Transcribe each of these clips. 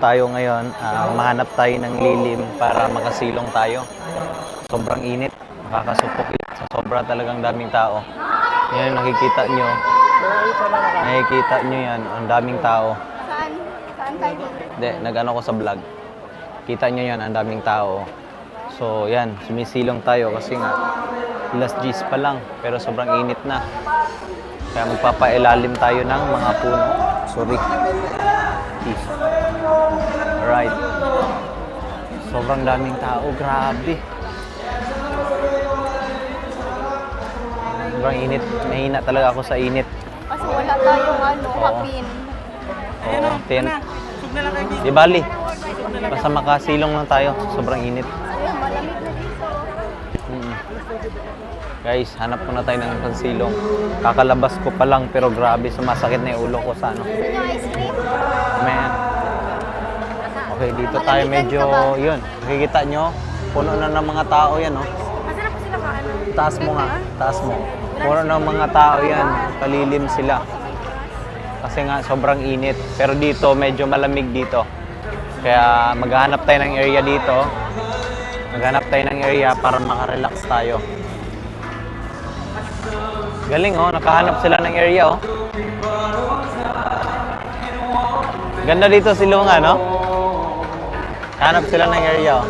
Tayo ngayon, mahanap tayo ng lilim para makasilong tayo. Sobrang init, nakakasupokit. Sobra talagang daming tao. Yan, nakikita nyo. Nakikita nyo yan, ang daming tao. Saan? Saan tayo? Hindi, nag-ano ko sa vlog. Kita nyo yan, ang daming tao. So, yan, sumisilong tayo kasi nga, last G's pa lang, pero sobrang init na. Kaya magpapailalim tayo ng mga puno. Sorry. Peace. Alright. Sobrang daming tao, grabe. Sobrang init. Mahina talaga ako sa init. Kasi wala tayong hapin. Oo, tent. Di bali. Basta makasilong lang tayo. Sobrang init. Ayun, malamig na dito. Guys, hanap ko na tayo ng pansilong. Kakalabas ko pa lang pero grabe, sumasakit na yung ulo ko sa ano. Gusto nyo ice cream? Man. Okay, dito tayo medyo, yun. Nakikita nyo, puno na ng mga tao yan, no? Masarap po sila kaano? Taas mo nga, taas mo. Puno ng mga tao yan, palilim sila. Kasi nga, sobrang init. Pero dito, medyo malamig dito. Kaya maghanap tayo ng area dito. Maghanap tayo ng area para makarelax tayo. Galing, oh. Nakahanap sila ng area, oh. Ganda dito silungan, no? Hanap sila ng area, oh.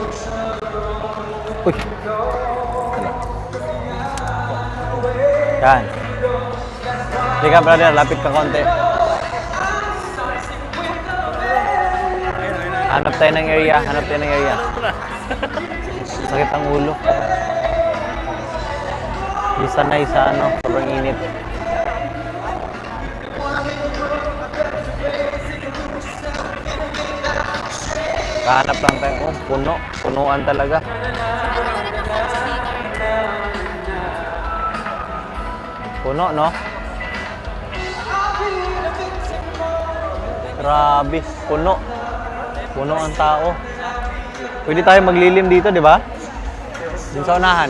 Uy! Yan. Halika, brother. Lapit ka konti. Hanap tayo ng area. Hanap tayo ng area. Sakit ang ulo. Isa na isa, ano, sobrang init. Kahanap lang tayo. Oh, puno. Punuan talaga. Puno, no? Grabe. Puno. Puno ang tao. Pwede tayo maglilim dito, di ba? Dun sa unahan.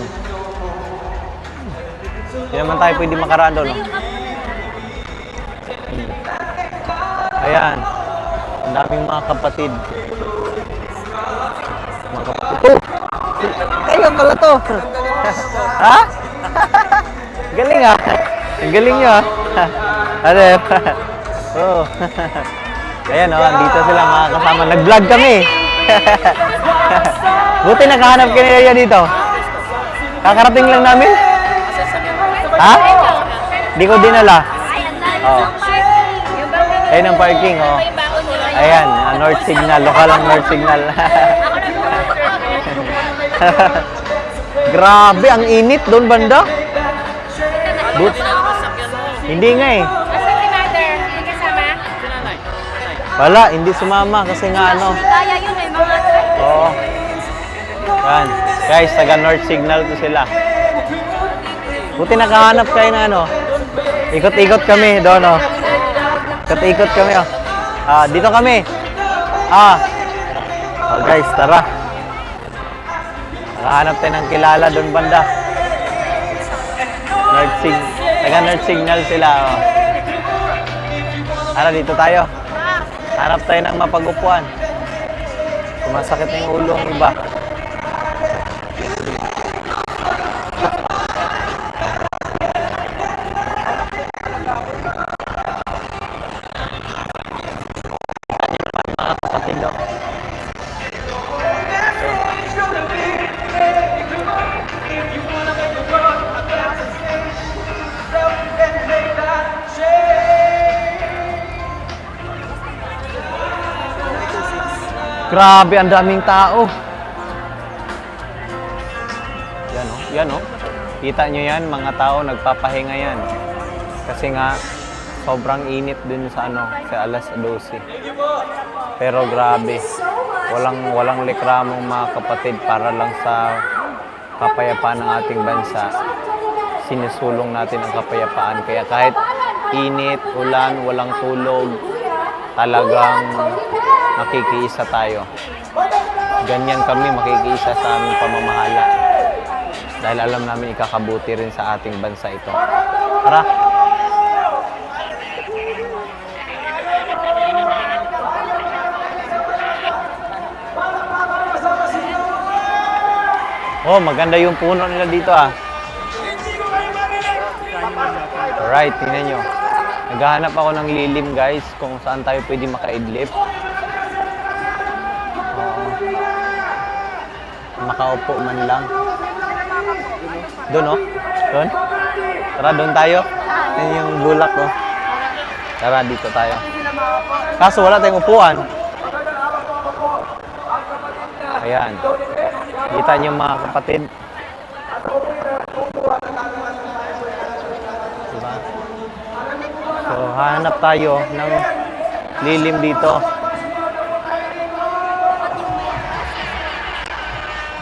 Hindi naman tayo pwede makaraan doon, no? Ayan. Ang daming mga kapatid. Mga kapatid. Oh! Kayo pala to! Ha? Galing ah! Ang galing nyo ah! Ano? Oh. Ayan oh, andito sila mga kasama. Nag-vlog kami! Buti nakahanap ka ng area dito. Kakarating lang namin? Ha? Di ko dinala. Oh. Ayun ang parking, oh. Ayan, North Signal. Lokal ang North Signal. Grabe, ang init doon banda. Hindi nga eh. Wala, hindi sumama kasi nga ano. Kaya yun, may mga Oo. Yan. Guys, taga North Signal to sila. Buti nakahanap kayo na ano. Ikot-ikot kami doon, oh. Ikot-ikot kami, oh. Dito kami. Oh, guys, tara. Nakahanap tayo ng kilala doon banda. Taga North Signal sila, oh. Tara, dito tayo. Hanap tayo ng mapag-upuan. Sumasakit na yung ulo ng iba. Mga kapatid, no? Grabe, ang daming tao. Yan o, yan o. Kita nyo yan, mga tao, nagpapahinga yan. Kasi nga, sobrang init dun sa ano, sa alas 12. Pero grabe, walang likramong mga kapatid para lang sa kapayapaan ng ating bansa. Sinusulong natin ang kapayapaan. Kaya kahit init, ulan, walang tulog, talagang makikiisa tayo. Ganyan kami makikiisa sa aming pamamahala. Dahil alam namin ikakabuti rin sa ating bansa ito. Tara! Oh, maganda yung puno nila dito ah. Alright, tingnan nyo. Naghahanap ako ng lilim guys, kung saan tayo pwede makaidlip. Makaupo man lang. Doon oh. Doon. Tara, doon tayo. Yan yung bulak oh. Tara, dito tayo. Kaso wala tayong upuan. Ayan. Kita niyo mga kapatid. Diba? So, hanap tayo ng lilim dito.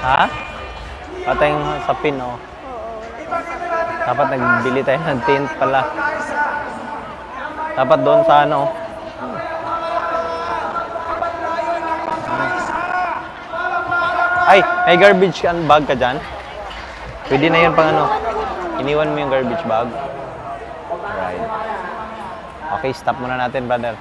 Ha? Patayong sapin, oh. Dapat nagbili tayo ng tent pala. Dapat doon sa ano. Ay, may garbage bag ka dyan? Pwede na yun pang ano. Iniwan mo yung garbage bag. Alright. Okay, stop muna natin, brother.